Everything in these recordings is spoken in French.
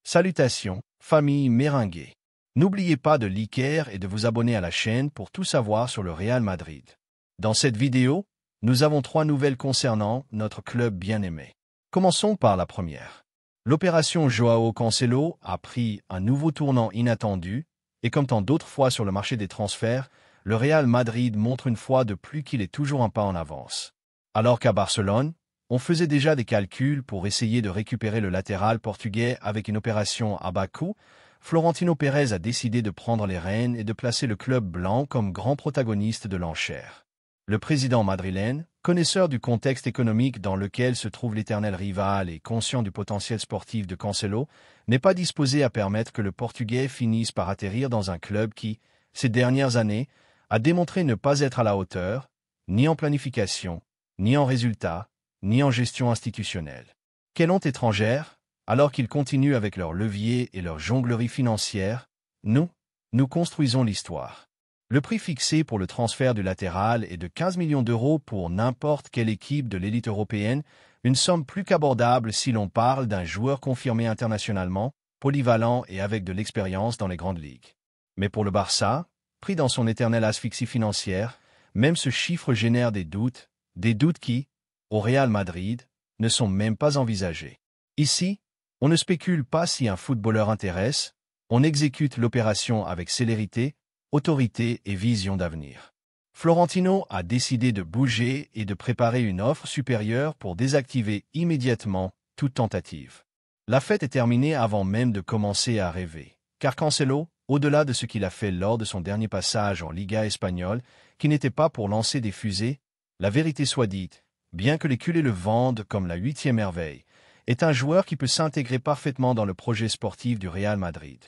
Salutations, famille Merengue. N'oubliez pas de liker et de vous abonner à la chaîne pour tout savoir sur le Real Madrid. Dans cette vidéo, nous avons 3 nouvelles concernant notre club bien-aimé. Commençons par la première. L'opération Joao Cancelo a pris un nouveau tournant inattendu, et comme tant d'autres fois sur le marché des transferts, le Real Madrid montre une fois de plus qu'il est toujours un pas en avance. Alors qu'à Barcelone, on faisait déjà des calculs pour essayer de récupérer le latéral portugais avec une opération à bas coût, Florentino Pérez a décidé de prendre les rênes et de placer le club blanc comme grand protagoniste de l'enchère. Le président madrilène, connaisseur du contexte économique dans lequel se trouve l'éternel rival et conscient du potentiel sportif de Cancelo, n'est pas disposé à permettre que le Portugais finisse par atterrir dans un club qui, ces dernières années, a démontré ne pas être à la hauteur, ni en planification, ni en résultats, ni en gestion institutionnelle. Quelle honte étrangère, alors qu'ils continuent avec leurs leviers et leur jonglerie financière, nous construisons l'histoire. Le prix fixé pour le transfert du latéral est de 15 millions d'euros pour n'importe quelle équipe de l'élite européenne, une somme plus qu'abordable si l'on parle d'un joueur confirmé internationalement, polyvalent et avec de l'expérience dans les grandes ligues. Mais pour le Barça, pris dans son éternelle asphyxie financière, même ce chiffre génère des doutes qui, au Real Madrid, ne sont même pas envisagés. Ici, on ne spécule pas si un footballeur intéresse, on exécute l'opération avec célérité, autorité et vision d'avenir. Florentino a décidé de bouger et de préparer une offre supérieure pour désactiver immédiatement toute tentative. La fête est terminée avant même de commencer à rêver, car Cancelo, au-delà de ce qu'il a fait lors de son dernier passage en Liga espagnole, qui n'était pas pour lancer des fusées, la vérité soit dite, bien que les culés le vendent comme la 8e merveille, est un joueur qui peut s'intégrer parfaitement dans le projet sportif du Real Madrid.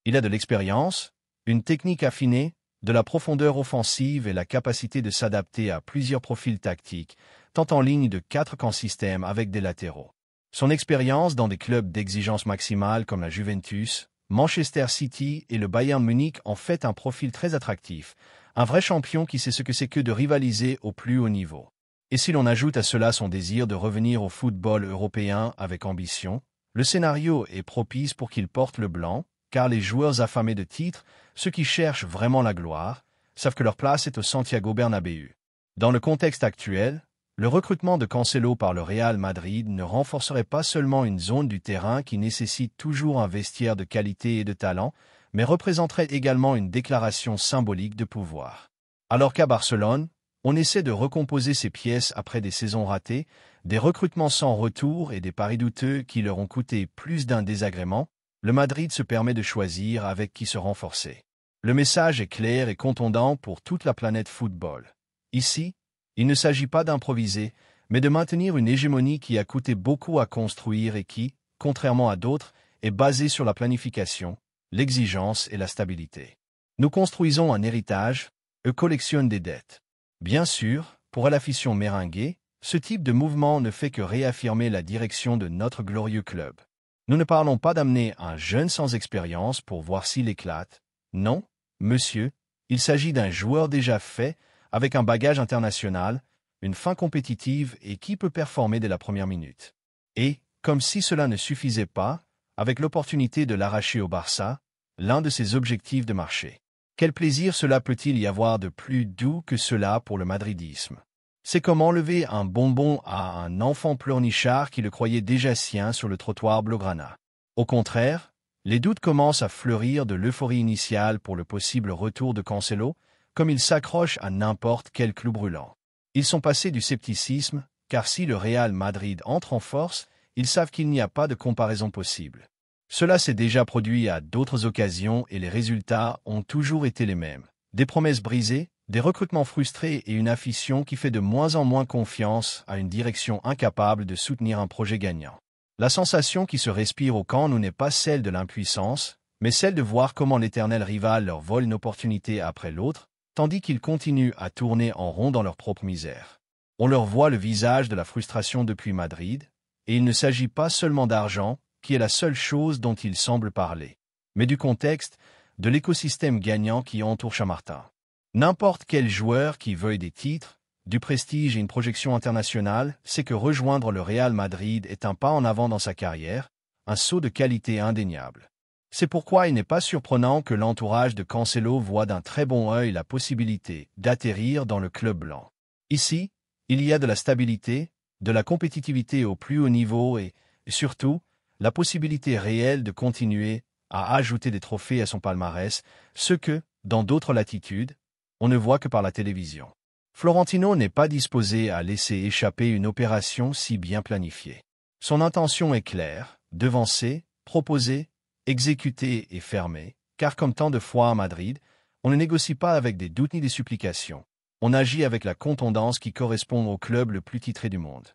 Il a de l'expérience, une technique affinée, de la profondeur offensive et la capacité de s'adapter à plusieurs profils tactiques, tant en ligne de 4 qu'en système avec des latéraux. Son expérience dans des clubs d'exigence maximale comme la Juventus, Manchester City et le Bayern Munich en fait un profil très attractif, un vrai champion qui sait ce que c'est que de rivaliser au plus haut niveau. Et si l'on ajoute à cela son désir de revenir au football européen avec ambition, le scénario est propice pour qu'il porte le blanc, car les joueurs affamés de titres, ceux qui cherchent vraiment la gloire, savent que leur place est au Santiago Bernabéu. Dans le contexte actuel, le recrutement de Cancelo par le Real Madrid ne renforcerait pas seulement une zone du terrain qui nécessite toujours un vestiaire de qualité et de talent, mais représenterait également une déclaration symbolique de pouvoir. Alors qu'à Barcelone, on essaie de recomposer ces pièces après des saisons ratées, des recrutements sans retour et des paris douteux qui leur ont coûté plus d'un désagrément, le Madrid se permet de choisir avec qui se renforcer. Le message est clair et contondant pour toute la planète football. Ici, il ne s'agit pas d'improviser, mais de maintenir une hégémonie qui a coûté beaucoup à construire et qui, contrairement à d'autres, est basée sur la planification, l'exigence et la stabilité. Nous construisons un héritage, eux collectionnent des dettes. Bien sûr, pour l'afición merengue, ce type de mouvement ne fait que réaffirmer la direction de notre glorieux club. Nous ne parlons pas d'amener un jeune sans expérience pour voir s'il éclate. Non, monsieur, il s'agit d'un joueur déjà fait, avec un bagage international, une fin compétitive et qui peut performer dès la première minute. Et, comme si cela ne suffisait pas, avec l'opportunité de l'arracher au Barça, l'un de ses objectifs de marché. Quel plaisir cela peut-il y avoir de plus doux que cela pour le madridisme? C'est comme enlever un bonbon à un enfant pleurnichard qui le croyait déjà sien sur le trottoir blaugrana. Au contraire, les doutes commencent à fleurir de l'euphorie initiale pour le possible retour de Cancelo, comme il s'accroche à n'importe quel clou brûlant. Ils sont passés du scepticisme, car si le Real Madrid entre en force, ils savent qu'il n'y a pas de comparaison possible. Cela s'est déjà produit à d'autres occasions et les résultats ont toujours été les mêmes. Des promesses brisées, des recrutements frustrés et une afition qui fait de moins en moins confiance à une direction incapable de soutenir un projet gagnant. La sensation qui se respire au camp nous n'est pas celle de l'impuissance, mais celle de voir comment l'éternel rival leur vole une opportunité après l'autre, tandis qu'ils continuent à tourner en rond dans leur propre misère. On leur voit le visage de la frustration depuis Madrid, et il ne s'agit pas seulement d'argent, qui est la seule chose dont ils semblent parler, mais du contexte, de l'écosystème gagnant qui entoure Chamartin. N'importe quel joueur qui veuille des titres, du prestige et une projection internationale sait que rejoindre le Real Madrid est un pas en avant dans sa carrière, un saut de qualité indéniable. C'est pourquoi il n'est pas surprenant que l'entourage de Cancelo voit d'un très bon œil la possibilité d'atterrir dans le club blanc. Ici, il y a de la stabilité, de la compétitivité au plus haut niveau et, surtout, la possibilité réelle de continuer à ajouter des trophées à son palmarès, ce que, dans d'autres latitudes, on ne voit que par la télévision. Florentino n'est pas disposé à laisser échapper une opération si bien planifiée. Son intention est claire, devancer, proposer, exécuter et fermer, car comme tant de fois à Madrid, on ne négocie pas avec des doutes ni des supplications. On agit avec la contondance qui correspond au club le plus titré du monde.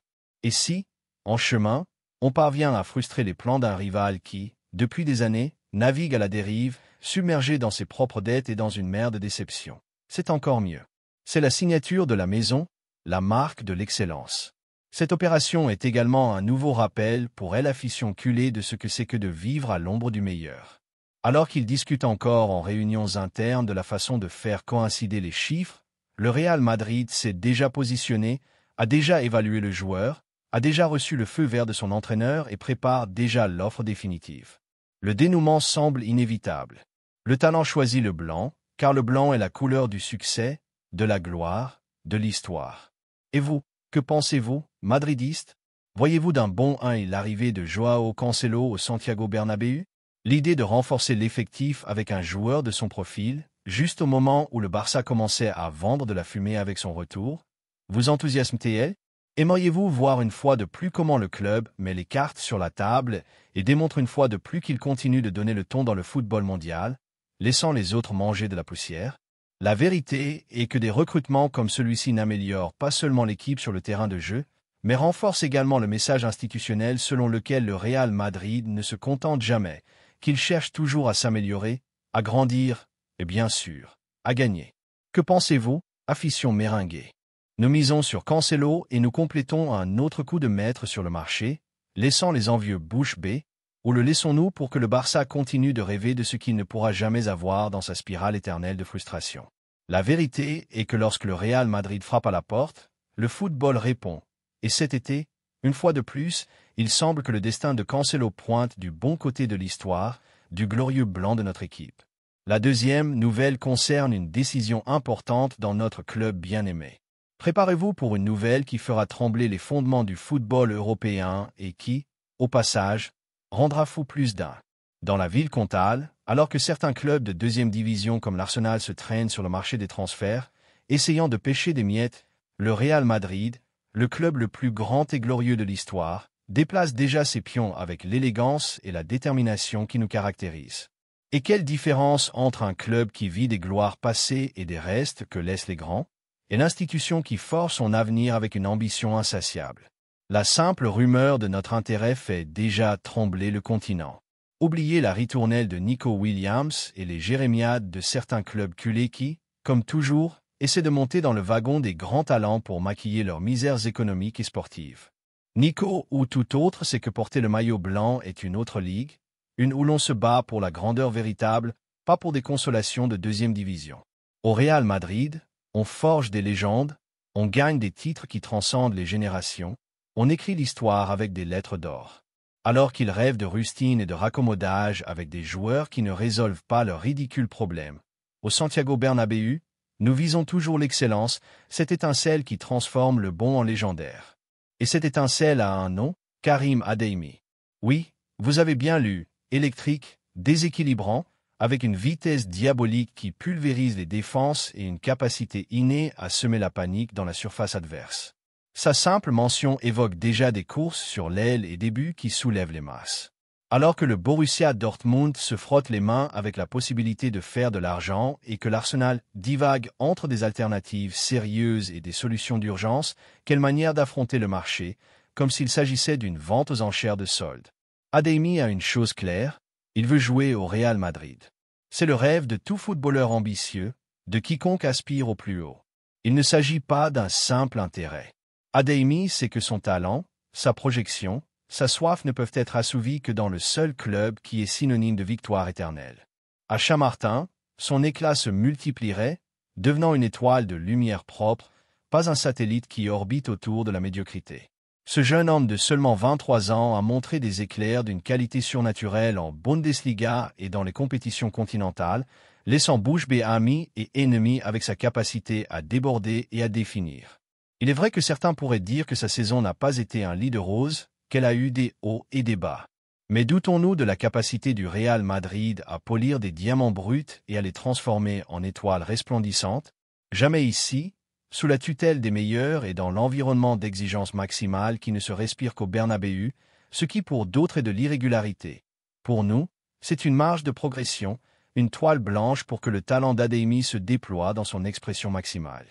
Et si, en chemin, on parvient à frustrer les plans d'un rival qui, depuis des années, navigue à la dérive, submergé dans ses propres dettes et dans une mer de déception, c'est encore mieux. C'est la signature de la maison, la marque de l'excellence. Cette opération est également un nouveau rappel pour El Afición culé de ce que c'est que de vivre à l'ombre du meilleur. Alors qu'ils discutent encore en réunions internes de la façon de faire coïncider les chiffres, le Real Madrid s'est déjà positionné, a déjà évalué le joueur, a déjà reçu le feu vert de son entraîneur et prépare déjà l'offre définitive. Le dénouement semble inévitable. Le talent choisit le blanc, car le blanc est la couleur du succès, de la gloire, de l'histoire. Et vous, que pensez-vous, madridistes? Voyez-vous d'un bon œil l'arrivée de Joao Cancelo au Santiago Bernabéu? L'idée de renforcer l'effectif avec un joueur de son profil, juste au moment où le Barça commençait à vendre de la fumée avec son retour, vous enthousiasme-t-elle? Aimeriez-vous voir une fois de plus comment le club met les cartes sur la table et démontre une fois de plus qu'il continue de donner le ton dans le football mondial, laissant les autres manger de la poussière? La vérité est que des recrutements comme celui-ci n'améliorent pas seulement l'équipe sur le terrain de jeu, mais renforcent également le message institutionnel selon lequel le Real Madrid ne se contente jamais, qu'il cherche toujours à s'améliorer, à grandir et bien sûr, à gagner. Que pensez-vous, afición merengue? Nous misons sur Cancelo et nous complétons un autre coup de maître sur le marché, laissant les envieux bouche bée, ou le laissons-nous pour que le Barça continue de rêver de ce qu'il ne pourra jamais avoir dans sa spirale éternelle de frustration. La vérité est que lorsque le Real Madrid frappe à la porte, le football répond. Et cet été, une fois de plus, il semble que le destin de Cancelo pointe du bon côté de l'histoire, du glorieux blanc de notre équipe. La deuxième nouvelle concerne une décision importante dans notre club bien-aimé. Préparez-vous pour une nouvelle qui fera trembler les fondements du football européen et qui, au passage, rendra fou plus d'un. Dans la ville comtale, alors que certains clubs de deuxième division comme l'Arsenal se traînent sur le marché des transferts, essayant de pêcher des miettes, le Real Madrid, le club le plus grand et glorieux de l'histoire, déplace déjà ses pions avec l'élégance et la détermination qui nous caractérisent. Et quelle différence entre un club qui vit des gloires passées et des restes que laissent les grands, et l'institution qui force son avenir avec une ambition insatiable. La simple rumeur de notre intérêt fait déjà trembler le continent. Oubliez la ritournelle de Nico Williams et les jérémiades de certains clubs culés qui, comme toujours, essaient de monter dans le wagon des grands talents pour maquiller leurs misères économiques et sportives. Nico ou tout autre sait que porter le maillot blanc est une autre ligue, une où l'on se bat pour la grandeur véritable, pas pour des consolations de deuxième division. Au Real Madrid, on forge des légendes, on gagne des titres qui transcendent les générations, on écrit l'histoire avec des lettres d'or. Alors qu'ils rêvent de rustine et de raccommodage avec des joueurs qui ne résolvent pas leurs ridicules problèmes, au Santiago Bernabéu, nous visons toujours l'excellence, cette étincelle qui transforme le bon en légendaire. Et cette étincelle a un nom, Karim Adeyemi. Oui, vous avez bien lu, électrique, déséquilibrant, avec une vitesse diabolique qui pulvérise les défenses et une capacité innée à semer la panique dans la surface adverse. Sa simple mention évoque déjà des courses sur l'aile et des buts qui soulèvent les masses. Alors que le Borussia Dortmund se frotte les mains avec la possibilité de faire de l'argent et que l'Arsenal divague entre des alternatives sérieuses et des solutions d'urgence, quelle manière d'affronter le marché, comme s'il s'agissait d'une vente aux enchères de solde. Adeyemi a une chose claire, il veut jouer au Real Madrid. C'est le rêve de tout footballeur ambitieux, de quiconque aspire au plus haut. Il ne s'agit pas d'un simple intérêt. Adeyemi sait que son talent, sa projection, sa soif ne peuvent être assouvis que dans le seul club qui est synonyme de victoire éternelle. À Chamartin, son éclat se multiplierait, devenant une étoile de lumière propre, pas un satellite qui orbite autour de la médiocrité. Ce jeune homme de seulement 23 ans a montré des éclairs d'une qualité surnaturelle en Bundesliga et dans les compétitions continentales, laissant bouche bée amis et ennemis avec sa capacité à déborder et à définir. Il est vrai que certains pourraient dire que sa saison n'a pas été un lit de roses, qu'elle a eu des hauts et des bas. Mais doutons-nous de la capacité du Real Madrid à polir des diamants bruts et à les transformer en étoiles resplendissantes? Jamais ici, sous la tutelle des meilleurs et dans l'environnement d'exigence maximale qui ne se respire qu'au Bernabéu, ce qui pour d'autres est de l'irrégularité. Pour nous, c'est une marge de progression, une toile blanche pour que le talent d'Adeyemi se déploie dans son expression maximale.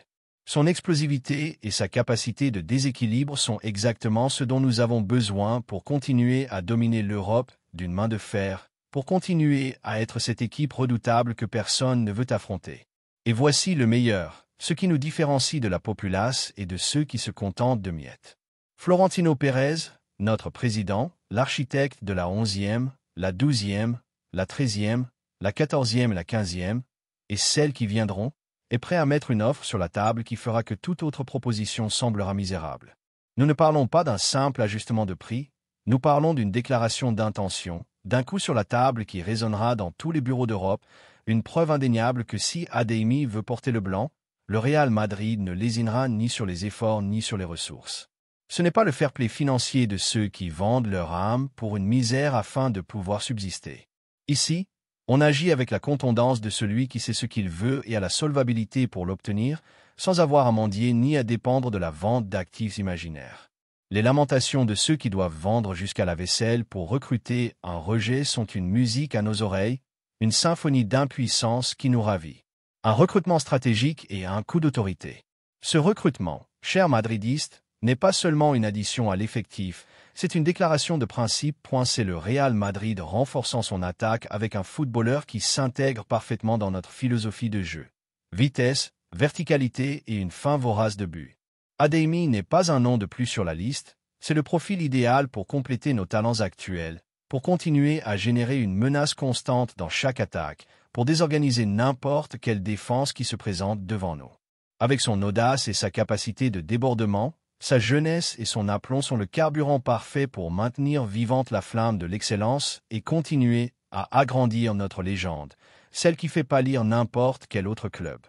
Son explosivité et sa capacité de déséquilibre sont exactement ce dont nous avons besoin pour continuer à dominer l'Europe d'une main de fer, pour continuer à être cette équipe redoutable que personne ne veut affronter. Et voici le meilleur, ce qui nous différencie de la populace et de ceux qui se contentent de miettes. Florentino Pérez, notre président, l'architecte de la 11e, la 12e, la 13e, la 14e et la 15e, et celles qui viendront, est prêt à mettre une offre sur la table qui fera que toute autre proposition semblera misérable. Nous ne parlons pas d'un simple ajustement de prix, nous parlons d'une déclaration d'intention, d'un coup sur la table qui résonnera dans tous les bureaux d'Europe, une preuve indéniable que si Adeyemi veut porter le blanc, le Real Madrid ne lésinera ni sur les efforts ni sur les ressources. Ce n'est pas le fair-play financier de ceux qui vendent leur âme pour une misère afin de pouvoir subsister. Ici, on agit avec la contondance de celui qui sait ce qu'il veut et a la solvabilité pour l'obtenir, sans avoir à mendier ni à dépendre de la vente d'actifs imaginaires. Les lamentations de ceux qui doivent vendre jusqu'à la vaisselle pour recruter un rejet sont une musique à nos oreilles, une symphonie d'impuissance qui nous ravit. Un recrutement stratégique et un coup d'autorité. Ce recrutement, chers madridistes, n'est pas seulement une addition à l'effectif, c'est une déclaration de principe. C'est le Real Madrid renforçant son attaque avec un footballeur qui s'intègre parfaitement dans notre philosophie de jeu. Vitesse, verticalité et une fin vorace de but. Adeyemi n'est pas un nom de plus sur la liste, c'est le profil idéal pour compléter nos talents actuels, pour continuer à générer une menace constante dans chaque attaque, pour désorganiser n'importe quelle défense qui se présente devant nous. Avec son audace et sa capacité de débordement, sa jeunesse et son aplomb sont le carburant parfait pour maintenir vivante la flamme de l'excellence et continuer à agrandir notre légende, celle qui fait pâlir n'importe quel autre club.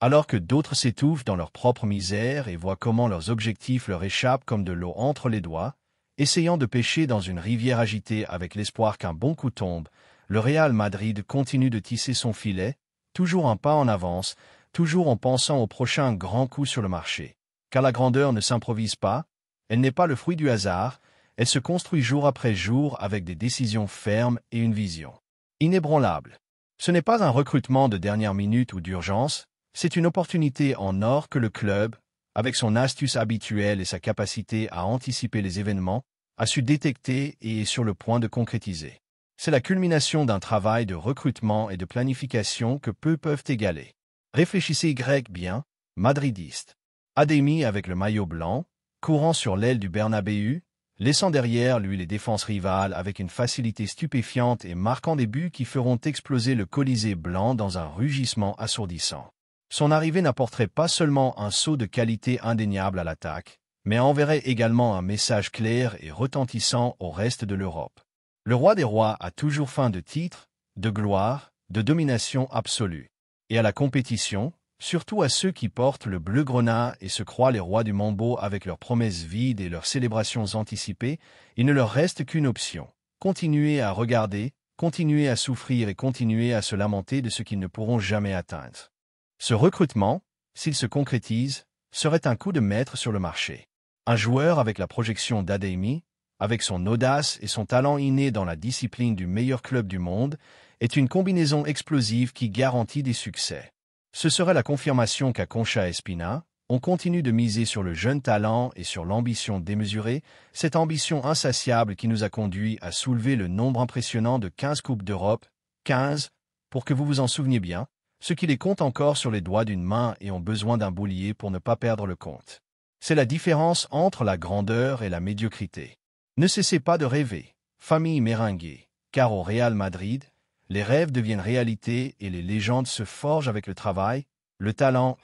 Alors que d'autres s'étouffent dans leur propre misère et voient comment leurs objectifs leur échappent comme de l'eau entre les doigts, essayant de pêcher dans une rivière agitée avec l'espoir qu'un bon coup tombe, le Real Madrid continue de tisser son filet, toujours un pas en avance, toujours en pensant au prochain grand coup sur le marché. Car la grandeur ne s'improvise pas, elle n'est pas le fruit du hasard, elle se construit jour après jour avec des décisions fermes et une vision inébranlable. Ce n'est pas un recrutement de dernière minute ou d'urgence, c'est une opportunité en or que le club, avec son astuce habituelle et sa capacité à anticiper les événements, a su détecter et est sur le point de concrétiser. C'est la culmination d'un travail de recrutement et de planification que peu peuvent égaler. Réfléchissez bien, madridistes. Adeyemi avec le maillot blanc, courant sur l'aile du Bernabéu, laissant derrière lui les défenses rivales avec une facilité stupéfiante et marquant des buts qui feront exploser le Colisée blanc dans un rugissement assourdissant. Son arrivée n'apporterait pas seulement un saut de qualité indéniable à l'attaque, mais enverrait également un message clair et retentissant au reste de l'Europe. Le roi des rois a toujours faim de titres, de gloire, de domination absolue. Et à la compétition, surtout à ceux qui portent le bleu grenat et se croient les rois du Mambo avec leurs promesses vides et leurs célébrations anticipées, il ne leur reste qu'une option. Continuer à regarder, continuer à souffrir et continuer à se lamenter de ce qu'ils ne pourront jamais atteindre. Ce recrutement, s'il se concrétise, serait un coup de maître sur le marché. Un joueur avec la projection d'Adeyemi, avec son audace et son talent inné dans la discipline du meilleur club du monde, est une combinaison explosive qui garantit des succès. Ce serait la confirmation qu'à Concha Espina, on continue de miser sur le jeune talent et sur l'ambition démesurée, cette ambition insatiable qui nous a conduit à soulever le nombre impressionnant de 15 Coupes d'Europe, 15, pour que vous vous en souveniez bien, ceux qui les comptent encore sur les doigts d'une main et ont besoin d'un boulier pour ne pas perdre le compte. C'est la différence entre la grandeur et la médiocrité. Ne cessez pas de rêver, famille méringuée, car au Real Madrid, les rêves deviennent réalité et les légendes se forgent avec le travail, le talent,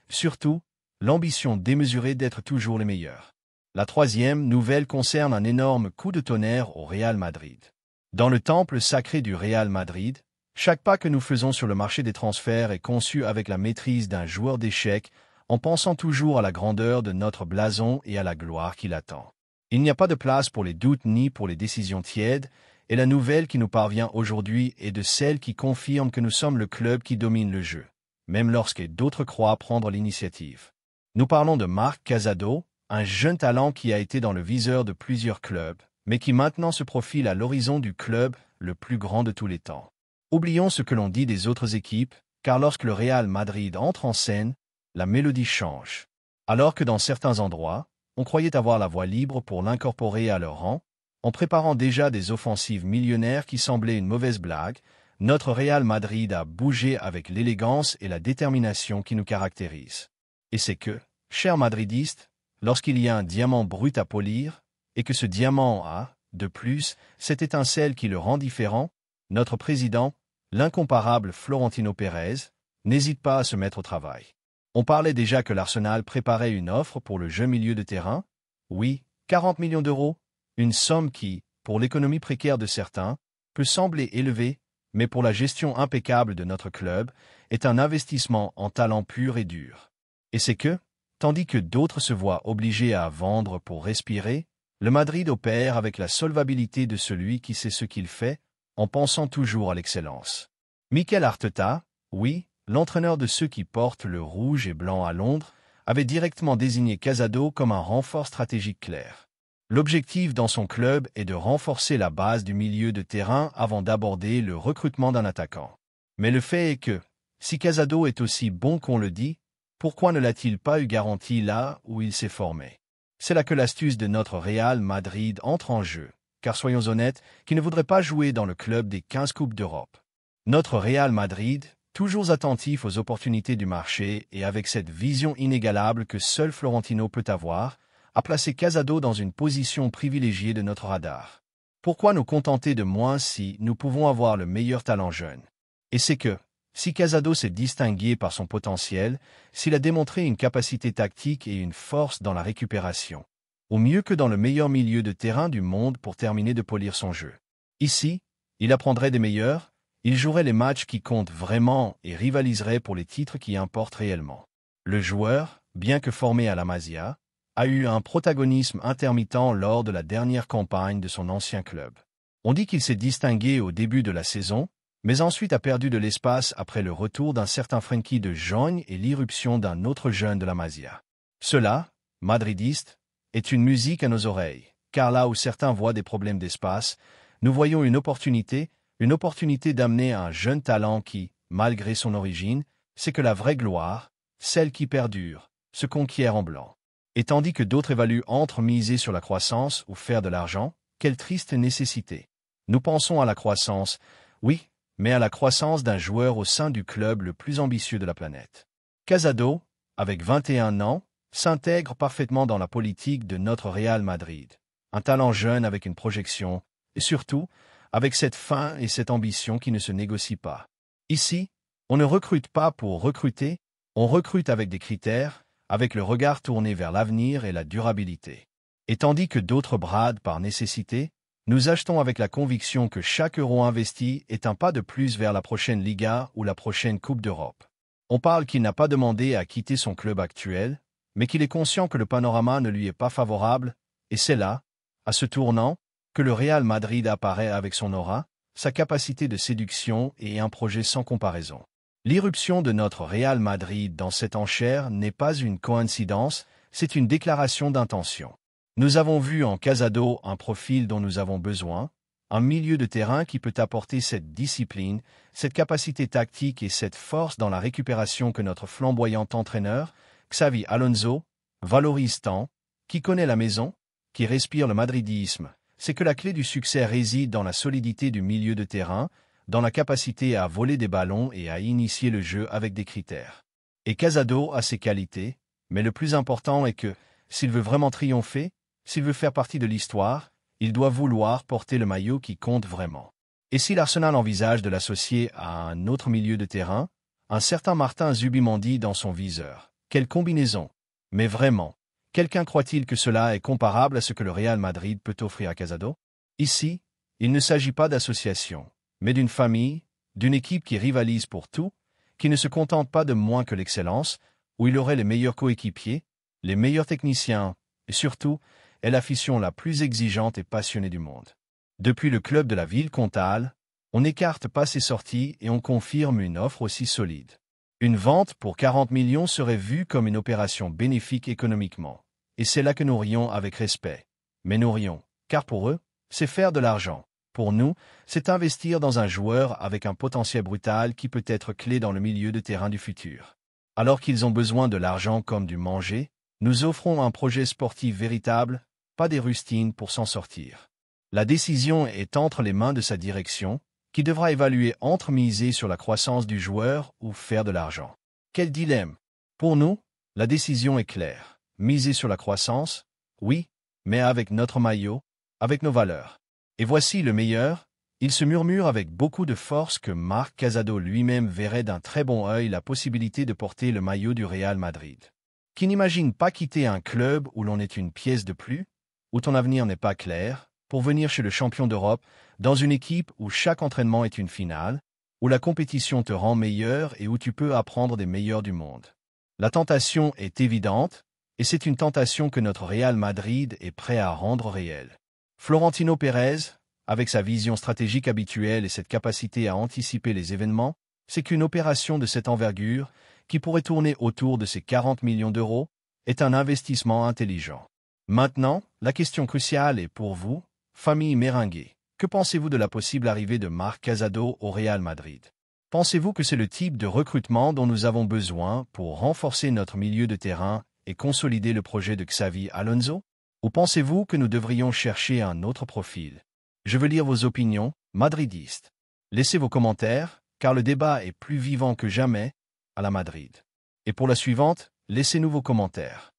surtout, l'ambition démesurée d'être toujours les meilleurs. La troisième nouvelle concerne un énorme coup de tonnerre au Real Madrid. Dans le temple sacré du Real Madrid, chaque pas que nous faisons sur le marché des transferts est conçu avec la maîtrise d'un joueur d'échecs, en pensant toujours à la grandeur de notre blason et à la gloire qui l'attend. Il n'y a pas de place pour les doutes ni pour les décisions tièdes, et la nouvelle qui nous parvient aujourd'hui est de celle qui confirme que nous sommes le club qui domine le jeu, même lorsque d'autres croient prendre l'initiative. Nous parlons de Marc Casado, un jeune talent qui a été dans le viseur de plusieurs clubs, mais qui maintenant se profile à l'horizon du club le plus grand de tous les temps. Oublions ce que l'on dit des autres équipes, car lorsque le Real Madrid entre en scène, la mélodie change. Alors que dans certains endroits, on croyait avoir la voie libre pour l'incorporer à leur rang, en préparant déjà des offensives millionnaires qui semblaient une mauvaise blague, notre Real Madrid a bougé avec l'élégance et la détermination qui nous caractérisent. Et c'est que, chers madridistes, lorsqu'il y a un diamant brut à polir, et que ce diamant a, de plus, cette étincelle qui le rend différent, notre président, l'incomparable Florentino Pérez, n'hésite pas à se mettre au travail. On parlait déjà que l'Arsenal préparait une offre pour le jeune milieu de terrain. Oui, 40 millions d'euros, une somme qui, pour l'économie précaire de certains, peut sembler élevée, mais pour la gestion impeccable de notre club, est un investissement en talent pur et dur. Et c'est que, tandis que d'autres se voient obligés à vendre pour respirer, le Madrid opère avec la solvabilité de celui qui sait ce qu'il fait, en pensant toujours à l'excellence. Mikel Arteta, oui, l'entraîneur de ceux qui portent le rouge et blanc à Londres, avait directement désigné Casado comme un renfort stratégique clair. L'objectif dans son club est de renforcer la base du milieu de terrain avant d'aborder le recrutement d'un attaquant. Mais le fait est que, si Casado est aussi bon qu'on le dit, pourquoi ne l'a-t-il pas eu garanti là où il s'est formé? C'est là que l'astuce de notre Real Madrid entre en jeu, car soyons honnêtes, qui ne voudrait pas jouer dans le club des 15 Coupes d'Europe? Notre Real Madrid, toujours attentif aux opportunités du marché et avec cette vision inégalable que seul Florentino peut avoir, a placé Casado dans une position privilégiée de notre radar. Pourquoi nous contenter de moins si nous pouvons avoir le meilleur talent jeune? Et c'est que, si Casado s'est distingué par son potentiel, s'il a démontré une capacité tactique et une force dans la récupération, au mieux que dans le meilleur milieu de terrain du monde pour terminer de polir son jeu. Ici, il apprendrait des meilleurs, il jouerait les matchs qui comptent vraiment et rivaliserait pour les titres qui importent réellement. Le joueur, bien que formé à la Masia, a eu un protagonisme intermittent lors de la dernière campagne de son ancien club. On dit qu'il s'est distingué au début de la saison, mais ensuite a perdu de l'espace après le retour d'un certain Frenkie de Jong et l'irruption d'un autre jeune de la Masia. Cela, madridiste, est une musique à nos oreilles, car là où certains voient des problèmes d'espace, nous voyons une opportunité d'amener un jeune talent qui, malgré son origine, sait que la vraie gloire, celle qui perdure, se conquiert en blanc. Et tandis que d'autres évaluent entre miser sur la croissance ou faire de l'argent, quelle triste nécessité. Nous pensons à la croissance, oui, mais à la croissance d'un joueur au sein du club le plus ambitieux de la planète. Casado, avec 21 ans, s'intègre parfaitement dans la politique de notre Real Madrid. Un talent jeune avec une projection, et surtout, avec cette faim et cette ambition qui ne se négocient pas. Ici, on ne recrute pas pour recruter, on recrute avec des critères, avec le regard tourné vers l'avenir et la durabilité. Et tandis que d'autres bradent par nécessité, nous achetons avec la conviction que chaque euro investi est un pas de plus vers la prochaine Liga ou la prochaine Coupe d'Europe. On parle qu'il n'a pas demandé à quitter son club actuel, mais qu'il est conscient que le panorama ne lui est pas favorable, et c'est là, à ce tournant, que le Real Madrid apparaît avec son aura, sa capacité de séduction et un projet sans comparaison. L'irruption de notre Real Madrid dans cette enchère n'est pas une coïncidence, c'est une déclaration d'intention. Nous avons vu en Casado un profil dont nous avons besoin, un milieu de terrain qui peut apporter cette discipline, cette capacité tactique et cette force dans la récupération que notre flamboyant entraîneur, Xavi Alonso, valorise tant, qui connaît la maison, qui respire le madridisme. C'est que la clé du succès réside dans la solidité du milieu de terrain, dans la capacité à voler des ballons et à initier le jeu avec des critères. Et Casado a ses qualités, mais le plus important est que, s'il veut vraiment triompher, s'il veut faire partie de l'histoire, il doit vouloir porter le maillot qui compte vraiment. Et si l'Arsenal envisage de l'associer à un autre milieu de terrain, un certain Martin Zubimendi dans son viseur, quelle combinaison! Mais vraiment, Quelqu'un croit-il que cela est comparable à ce que le Real Madrid peut offrir à Casado? Ici, il ne s'agit pas d'association, mais d'une famille, d'une équipe qui rivalise pour tout, qui ne se contente pas de moins que l'excellence, où il aurait les meilleurs coéquipiers, les meilleurs techniciens, et surtout, est l'afition la plus exigeante et passionnée du monde. Depuis le club de la ville Comtal, on n'écarte pas ses sorties et on confirme une offre aussi solide. Une vente pour 40 millions serait vue comme une opération bénéfique économiquement. Et c'est là que nous rions avec respect. Mais nous rions, car pour eux, c'est faire de l'argent. Pour nous, c'est investir dans un joueur avec un potentiel brutal qui peut être clé dans le milieu de terrain du futur. Alors qu'ils ont besoin de l'argent comme du manger, nous offrons un projet sportif véritable, pas des rustines pour s'en sortir. La décision est entre les mains de sa direction, qui devra évaluer entre miser sur la croissance du joueur ou faire de l'argent. Quel dilemme! Pour nous, la décision est claire. Miser sur la croissance, oui, mais avec notre maillot, avec nos valeurs. Et voici le meilleur, il se murmure avec beaucoup de force que Marc Casado lui-même verrait d'un très bon œil la possibilité de porter le maillot du Real Madrid. Qui n'imagine pas quitter un club où l'on est une pièce de plus, où ton avenir n'est pas clair, pour venir chez le champion d'Europe, dans une équipe où chaque entraînement est une finale, où la compétition te rend meilleur et où tu peux apprendre des meilleurs du monde. La tentation est évidente, et c'est une tentation que notre Real Madrid est prêt à rendre réelle. Florentino Pérez, avec sa vision stratégique habituelle et cette capacité à anticiper les événements, c'est qu'une opération de cette envergure, qui pourrait tourner autour de ces 40 millions d'euros, est un investissement intelligent. Maintenant, la question cruciale est pour vous, famille Merengue. Que pensez-vous de la possible arrivée de Marc Casado au Real Madrid? Pensez-vous que c'est le type de recrutement dont nous avons besoin pour renforcer notre milieu de terrain et consolider le projet de Xavi Alonso? Ou pensez-vous que nous devrions chercher un autre profil? Je veux lire vos opinions, madridistes. Laissez vos commentaires, car le débat est plus vivant que jamais à la Madrid. Et pour la suivante, laissez-nous vos commentaires.